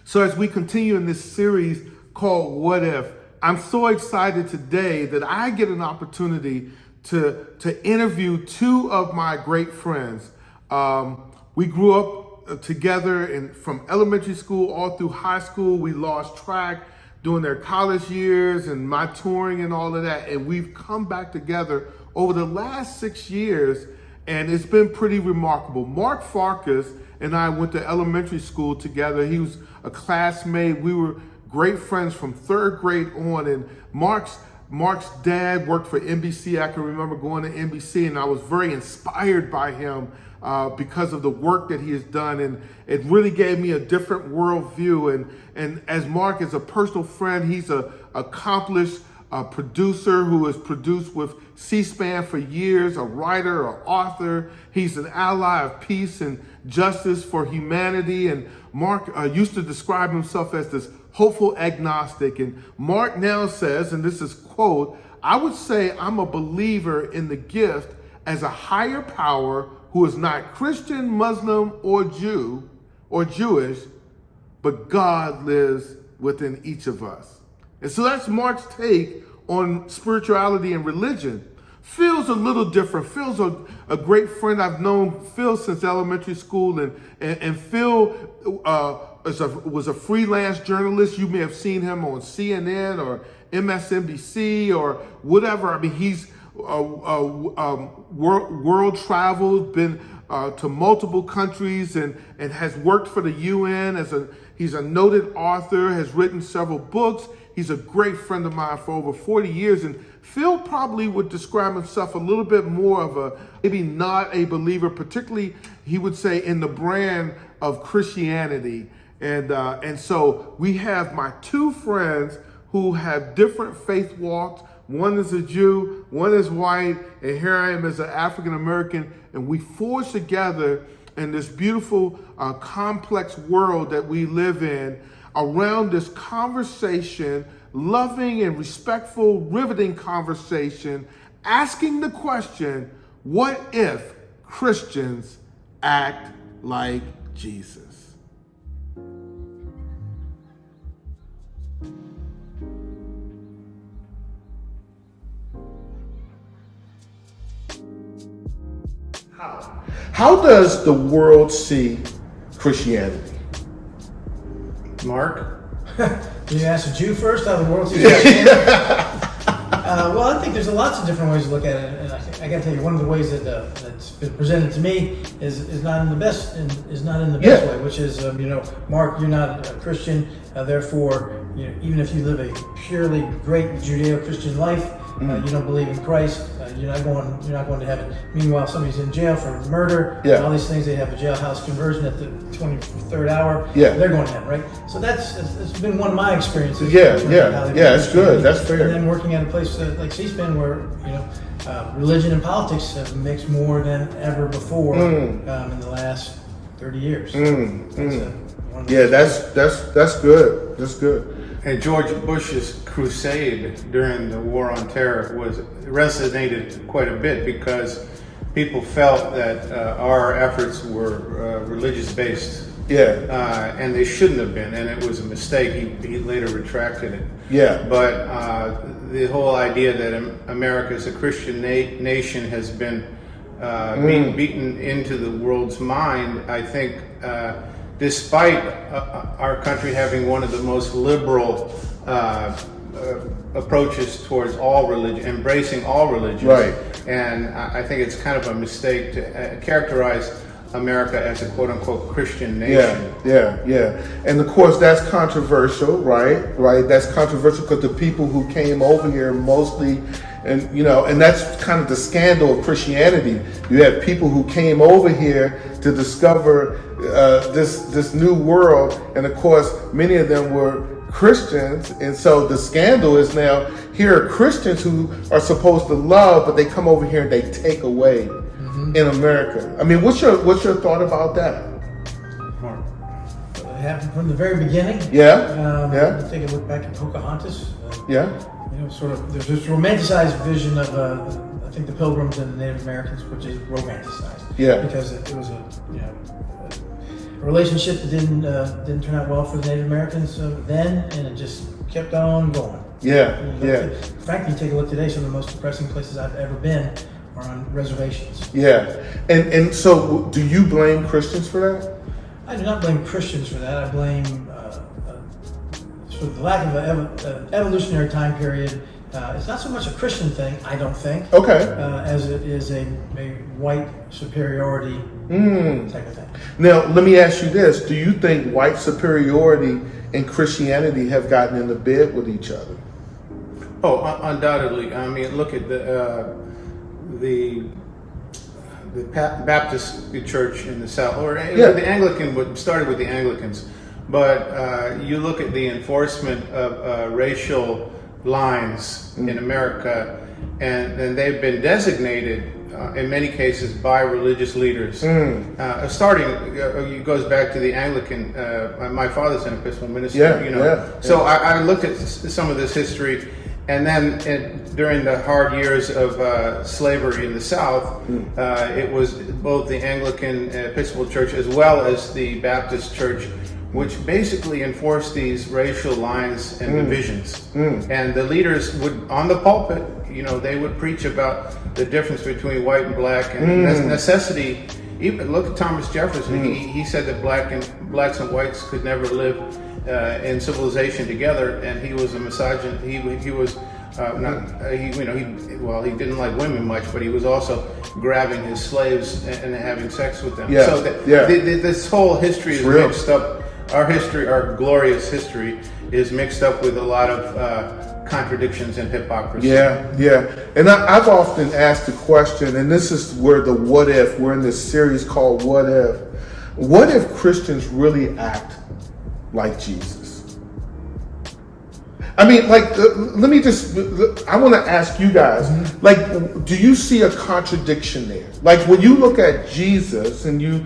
So as we continue in this series called What If, I'm so excited today that I get an opportunity to interview two of my great friends. We grew up together from elementary school all through high school. We lost track during their college years and my touring and all of that. And we've come back together over the last 6 years, and it's been pretty remarkable. Mark Farkas and I went to elementary school together. He was a classmate. We were great friends from third grade on, and Mark's dad worked for NBC. I can remember going to NBC, and I was very inspired by him because of the work that he has done, and it really gave me a different worldview. And as Mark is a personal friend, he's an accomplished producer who has produced with C-SPAN for years, a writer, an author. He's an ally of peace and justice for humanity. And Mark used to describe himself as this hopeful agnostic. And Mark now says, and this is quote, "I would say I'm a believer in the gift as a higher power who is not Christian, Muslim, or Jew or Jewish, but God lives within each of us." And so that's Mark's take on spirituality and religion. Phil's a little different. Phil's a great friend. I've known Phil since elementary school, and Phil was a freelance journalist. You may have seen him on CNN or MSNBC or whatever. I mean, he's world traveled, been to multiple countries, and has worked for the UN he's a noted author, has written several books. He's a great friend of mine for over 40 years. And Phil probably would describe himself a little bit more of maybe not a believer, particularly he would say in the brand of Christianity. And so we have my two friends who have different faith walks. One is a Jew, one is white, and here I am as an African American, and we forge together in this beautiful, complex world that we live in around this conversation, loving and respectful, riveting conversation, asking the question, what if Christians act like Jesus? How does the world see Christianity? Mark? You ask a Jew first how the world sees Christianity? Well, I think there's lots of different ways to look at it, and I got to tell you, one of the ways that's been presented to me is not in the best way, which is Mark, you're not a Christian, therefore, even if you live a purely great Judeo-Christian life, you don't believe in Christ. You're not going to heaven. Meanwhile, somebody's in jail for murder. Yeah. And all these things. They have a jailhouse conversion at the 23rd hour. Yeah. They're going to heaven, right? So it's been one of my experiences. Yeah. It's good. That's fair. And then working at a place like C-SPAN, where religion and politics have mixed more than ever before in the last 30 years. That's good. That's good. And George Bush's crusade during the War on Terror resonated quite a bit because people felt that our efforts were religious-based. Yeah. And they shouldn't have been, and it was a mistake. He later retracted it. Yeah. But the whole idea that America is a Christian nation has been beaten into the world's mind, I think, despite our country having one of the most liberal approaches towards all religion, embracing all religions. Right. And I think it's kind of a mistake to characterize America as a quote-unquote Christian nation. Yeah. And of course, that's controversial, right? That's controversial because the people who came over here mostly, and that's kind of the scandal of Christianity. You have people who came over here to discover this new world, and of course, many of them were Christians, and so the scandal is now here are Christians who are supposed to love, but they come over here and they take away in America. I mean, what's your thought about that? It happened from the very beginning. Yeah. Take a look back at Pocahontas. Sort of there's this romanticized vision of I think the Pilgrims and the Native Americans, which is romanticized. Yeah. Because it was a relationship that didn't turn out well for the Native Americans then, and it just kept on going. Yeah, yeah. Frankly, you take a look today, some of the most depressing places I've ever been are on reservations. Yeah. And so do you blame Christians for that? I do not blame Christians for that. I blame sort of the lack of an evolutionary time period. It's not so much a Christian thing, I don't think, as it is a white superiority type of thing. Now, let me ask you this. Do you think white superiority and Christianity have gotten in the bed with each other? Oh, undoubtedly. I mean, look at the Baptist church in the South, or the Anglican, started with the Anglicans. But you look at the enforcement of racial lines in America, and they've been designated in many cases by religious leaders. Starting, it goes back to the Anglican. My father's an Episcopal minister, So I looked at some of this history, and then during the hard years of slavery in the South, it was both the Anglican Episcopal Church as well as the Baptist Church, which basically enforced these racial lines and divisions. And the leaders would, on the pulpit, they would preach about the difference between white and black and necessity. Even look at Thomas Jefferson. He said that blacks and whites could never live in civilization together, and he was a misogynist. He was he didn't like women much, but he was also grabbing his slaves and having sex with them. So this whole history is mixed up. Our glorious history is mixed up with a lot of contradictions and hypocrisy. Yeah. And I've often asked the question, and this is where the what if, we're in this series called What If. What if Christians really act like Jesus? I mean, I want to ask you guys, do you see a contradiction there? Like when you look at Jesus and you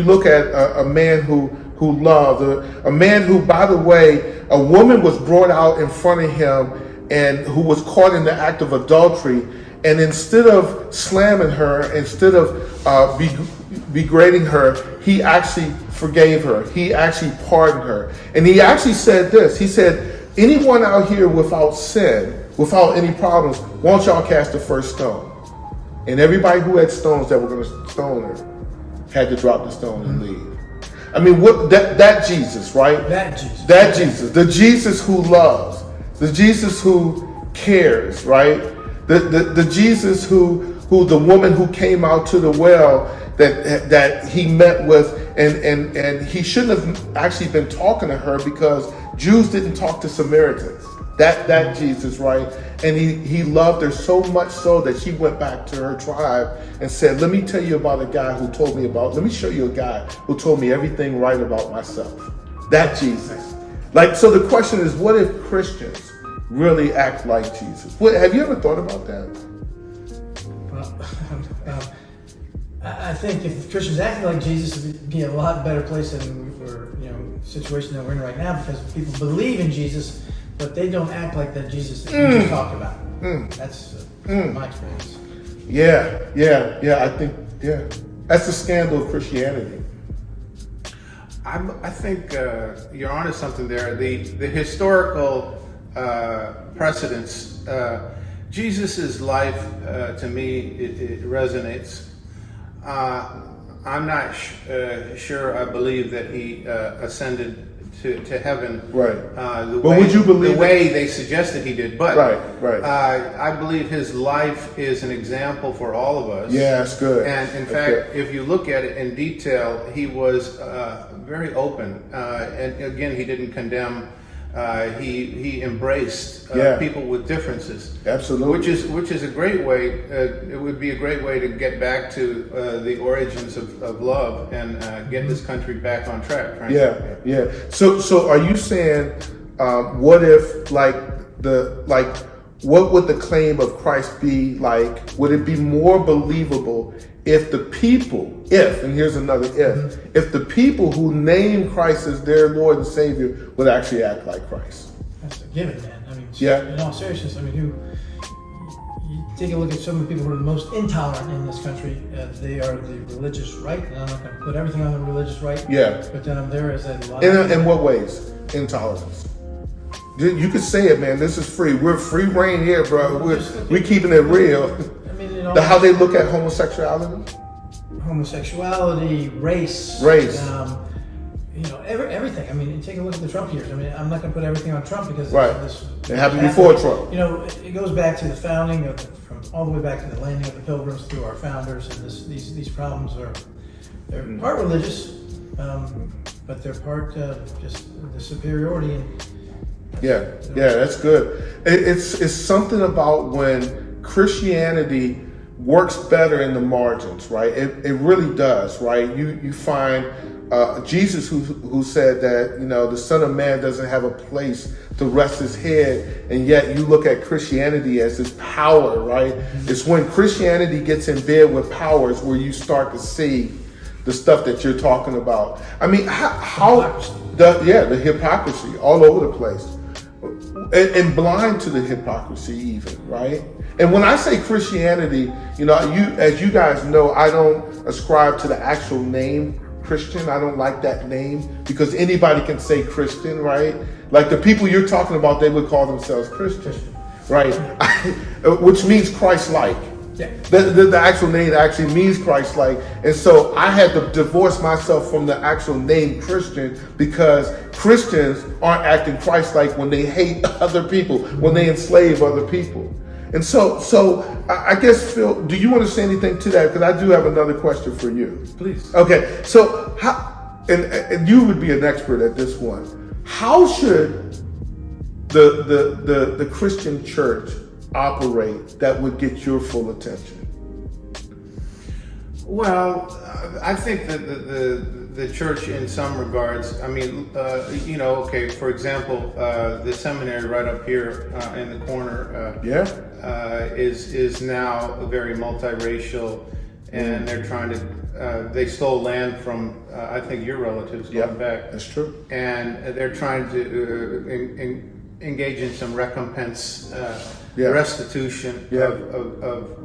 look at a man who loved, a man who, by the way, a woman was brought out in front of him and who was caught in the act of adultery, and instead of slamming her, instead of degrading her, he actually forgave her. He actually pardoned her. And he actually said this. He said, anyone out here without sin, without any problems, why don't y'all cast the first stone? And everybody who had stones that were going to stone her had to drop the stone and leave. I mean, that Jesus, right? That Jesus, the Jesus who loves, the Jesus who cares, right? The Jesus who the woman who came out to the well that he met with, and he shouldn't have actually been talking to her because Jews didn't talk to Samaritans. That Jesus, right? And he loved her so much so that she went back to her tribe and said, let me tell you about a guy who told me let me show you a guy who told me everything right about myself. That Jesus. So the question is, what if Christians really act like Jesus? Have you ever thought about that? Well, I think if Christians acted like Jesus, it would be a lot better place than we're, situation that we're in right now, because people believe in Jesus, but they don't act like that Jesus that you just talked about. That's my experience. Yeah. I think, that's the scandal of Christianity. I think you're onto something there. The historical precedents. Jesus's life, to me, it resonates. I'm not sure I believe that he ascended to heaven. Right. Would you believe the way they suggested he did? But right. I believe his life is an example for all of us. Yeah, that's good. And in fact, if you look at it in detail, he was very open. And again, he didn't condemn. He embraced people with differences. Absolutely. Which is a great way. It would be a great way to get back to the origins of love and get this country back on track. Frankly. Yeah. So are you saying, what if what would the claim of Christ be like? Would it be more believable if the people, and here's another if the people who name Christ as their Lord and Savior would actually act like Christ? That's a given, man. I mean, Yeah. In all seriousness, I mean, take a look at some of the people who are the most intolerant in this country. They are the religious right, and I'm not going to put everything on the religious right. Yeah. But then there is a lot. In what ways? Intolerance. You can say it, man. This is free. We're free reign here, bro. We're keeping it real. I mean, you know, How they look at homosexuality? Homosexuality, race. You know, everything. I mean, take a look at the Trump years. I mean, I'm not going to put everything on Trump because it happened before Trump. You know, it goes back to the founding from all the way back to the landing of the Pilgrims through our founders, and these problems they're part religious, but they're part just the superiority. Yeah, that's good. It's something about when Christianity works better in the margins, right? It really does, right? You find Jesus who said that, you know, the Son of Man doesn't have a place to rest his head, and yet you look at Christianity as this power, right? It's when Christianity gets in bed with powers where you start to see the stuff that you're talking about. I mean, the hypocrisy all over the place. And blind to the hypocrisy even, right? And when I say Christianity, you know, as you guys know, I don't ascribe to the actual name Christian. I don't like that name because anybody can say Christian, right? Like the people you're talking about, they would call themselves Christian, right? Which means Christ-like. Yeah. The actual name actually means Christ-like. And so I had to divorce myself from the actual name Christian because Christians aren't acting Christ-like when they hate other people, when they enslave other people. And so I guess, Phil, do you want to say anything to that? Because I do have another question for you. Please. Okay, so how, and you would be an expert at this one. How should the Christian church operate that would get your full attention? Well, I think that the church, in some regards, I mean, you know, okay, for example, the seminary right up here in the corner, is now very multiracial, and they're trying to. They stole land from, I think, your relatives going back. That's true. And they're trying to engage in some recompense. Restitution of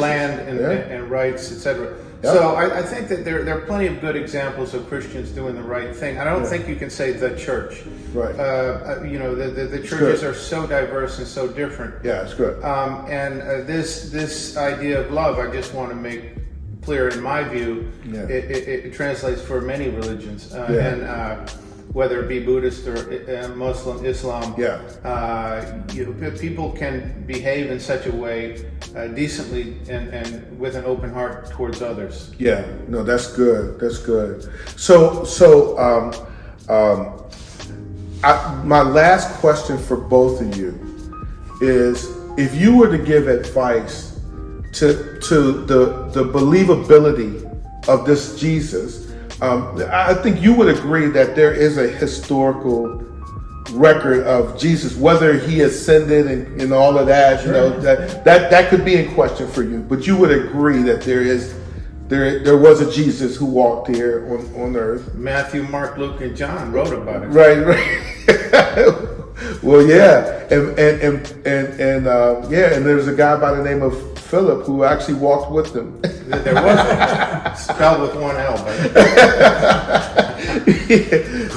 land and rights, etc. Yep. So I think that there are plenty of good examples of Christians doing the right thing. I don't think you can say the church. Right. You know, the churches are so diverse and so different. Yeah, it's good. And this idea of love, I just want to make clear, in my view, it translates for many religions. And whether it be Buddhist or Muslim, Islam, people can behave in such a way decently and with an open heart towards others. Yeah, no, that's good. That's good. So, my last question for both of you is: if you were to give advice to the believability of this Jesus. I think you would agree that there is a historical record of Jesus, whether he ascended and all of that. Sure. You know, that could be in question for you, but you would agree that there was a Jesus who walked here on earth. Matthew, Mark, Luke, and John wrote about it. Right. Well, yeah, and there's a guy by the name of Phillip who actually walked with them. There was spelled with one L, but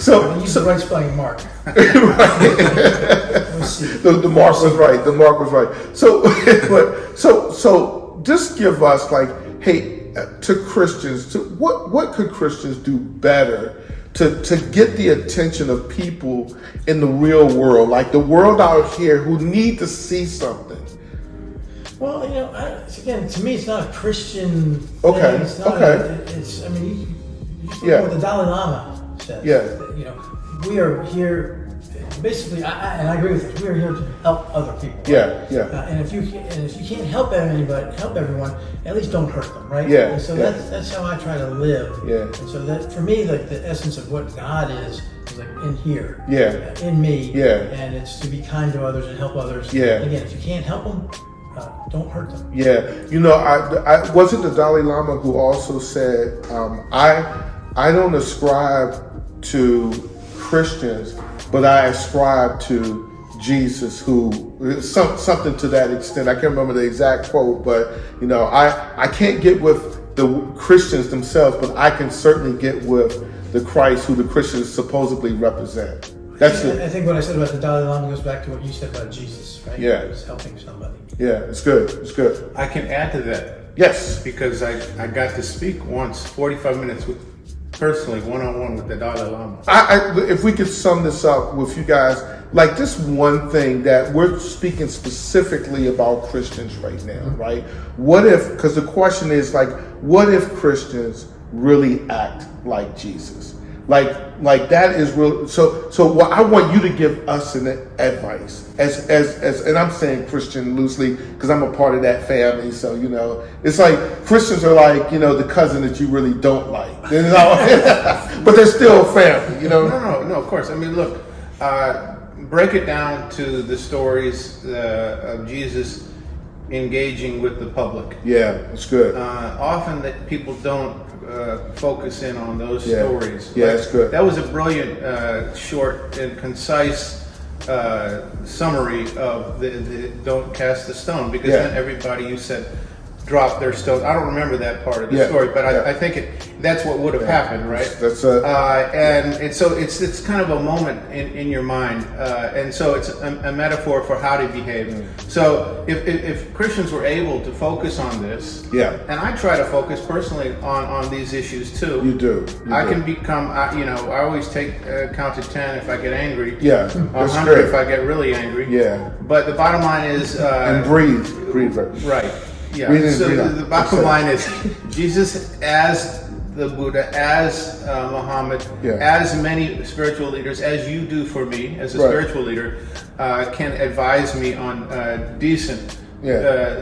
So use the right spelling, Mark. The Mark was right. The Mark was right. So just give us, like, hey, to Christians, what could Christians do better to get the attention of people in the real world, like the world out here who need to see something? Well, you know, again, to me, it's not a Christian thing. Okay. It's not I mean, you just look at what the Dalai Lama says. Yeah. You know, we are here, basically, and I agree with this, we are here to help other people. Right? Yeah. And if you can't help everyone, at least don't hurt them, right? Yeah. And so that's how I try to live. Yeah. And so that, for me, like the essence of what God is like in here. Yeah. In me. Yeah. And it's to be kind to others and help others. Yeah. Again, if you can't help them, don't hurt them. Yeah, you know, I wasn't the Dalai Lama who also said, I don't ascribe to Christians, but I ascribe to Jesus, who something to that extent. I can't remember the exact quote, but I can't get with the Christians themselves, but I can certainly get with the Christ who the Christians supposedly represent. That's it. I think what I said about the Dalai Lama goes back to what you said about Jesus, right? Yeah. He was helping somebody. Yeah, it's good. It's good. I can add to that. Yes. Because I got to speak once, 45 minutes personally, one-on-one with the Dalai Lama. If we could sum this up with you guys, like just one thing that we're speaking specifically about Christians right now, right? What if, because the question is like, what if Christians really act like Jesus? Like that is real. So what I want you to give us an advice as and I'm saying Christian loosely because I'm a part of that family. So it's like Christians are like the cousin that you really don't like, but they're still family. No. Of course. I mean, look, break it down to the stories of Jesus engaging with the public. Yeah, it's good. Often that people don't focus in on those stories. Yeah, it's good. That was a brilliant, short and concise summary of the don't cast the stone, because then everybody, you said, dropped their stone. I don't remember that part of the story, but I think that's what would have happened, right? That's and so it's kind of a moment in your mind, and so it's a metaphor for how to behave. So if Christians were able to focus on this, and I try to focus personally on these issues too. You do. I can become, I always take count to 10 if I get angry. Yeah, 100 if I get really angry. Yeah. But the bottom line is, and breathe. Right. Yeah. So the bottom line is Jesus, as the Buddha, as Muhammad, as many spiritual leaders, as you do for me as a spiritual leader, can advise me on decent,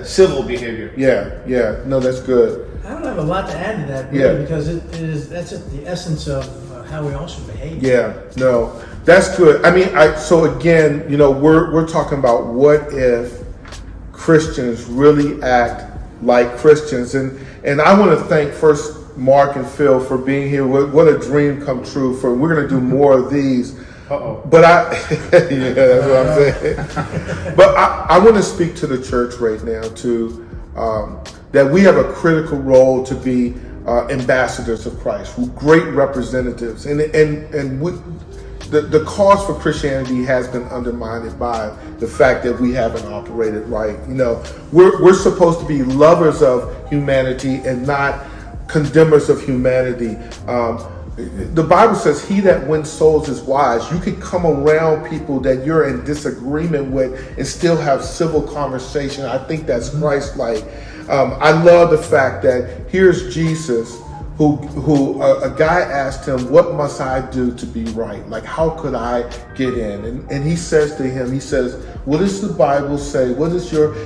civil behavior. Yeah. No, that's good. I don't have a lot to add to that, really, because that's the essence of how we all should behave. Yeah. No, that's good. I mean, so again, we're talking about what if Christians really act like Christians, and I want to thank first Mark and Phil for being here. What a dream come true! We're going to do more of these. But yeah, that's what I'm saying. But I want to speak to the church right now too, that we have a critical role to be ambassadors of Christ, great representatives, and the cause for Christianity has been undermined by the fact that we haven't operated right. We're supposed to be lovers of humanity and not condemners of humanity. The Bible says, "He that wins souls is wise." You can come around people that you're in disagreement with and still have civil conversation. I think that's Christ-like. I love the fact that here's Jesus, who a guy asked him, "What must I do to be right? Like, how could I get in?" And he says to him, "What does the Bible say?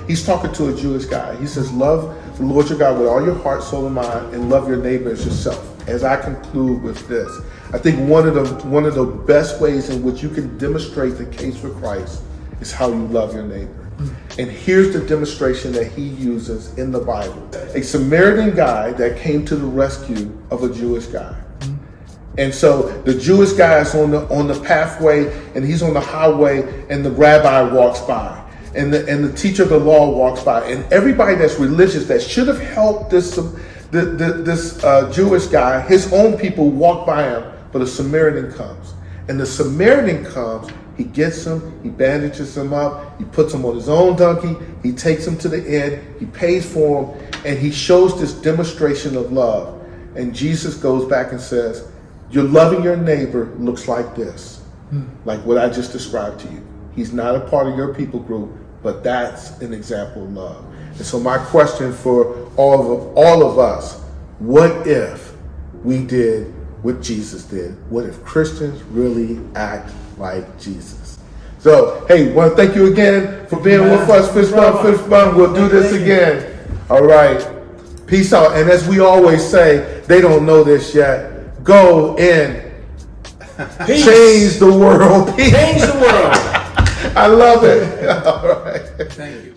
He's talking to a Jewish guy. He says, "Love the Lord your God with all your heart, soul, and mind, and love your neighbor as yourself." As I conclude with this, I think one of the best ways in which you can demonstrate the case for Christ is how you love your neighbor. And here's the demonstration that he uses in the Bible. A Samaritan guy that came to the rescue of a Jewish guy. And so the Jewish guy is on the pathway, and he's on the highway, and the rabbi walks by, and the teacher of the law walks by, and everybody that's religious that should have helped this Jewish guy, his own people walk by him, but a Samaritan comes. And the Samaritan comes, he gets him, he bandages him up, he puts him on his own donkey, he takes him to the inn, he pays for him, and he shows this demonstration of love. And Jesus goes back and says, "Your loving your neighbor looks like this," like what I just described to you. He's not a part of your people group, but that's an example of love. And so my question for all of us, what if we did what Jesus did? What if Christians really act like Jesus? So, hey, want to thank you again for being with us. Fist bump. We'll do this again. All right. Peace out. And as we always say, they don't know this yet. Go in. Peace. Change the world. Change the world. I love it. All right. Thank you.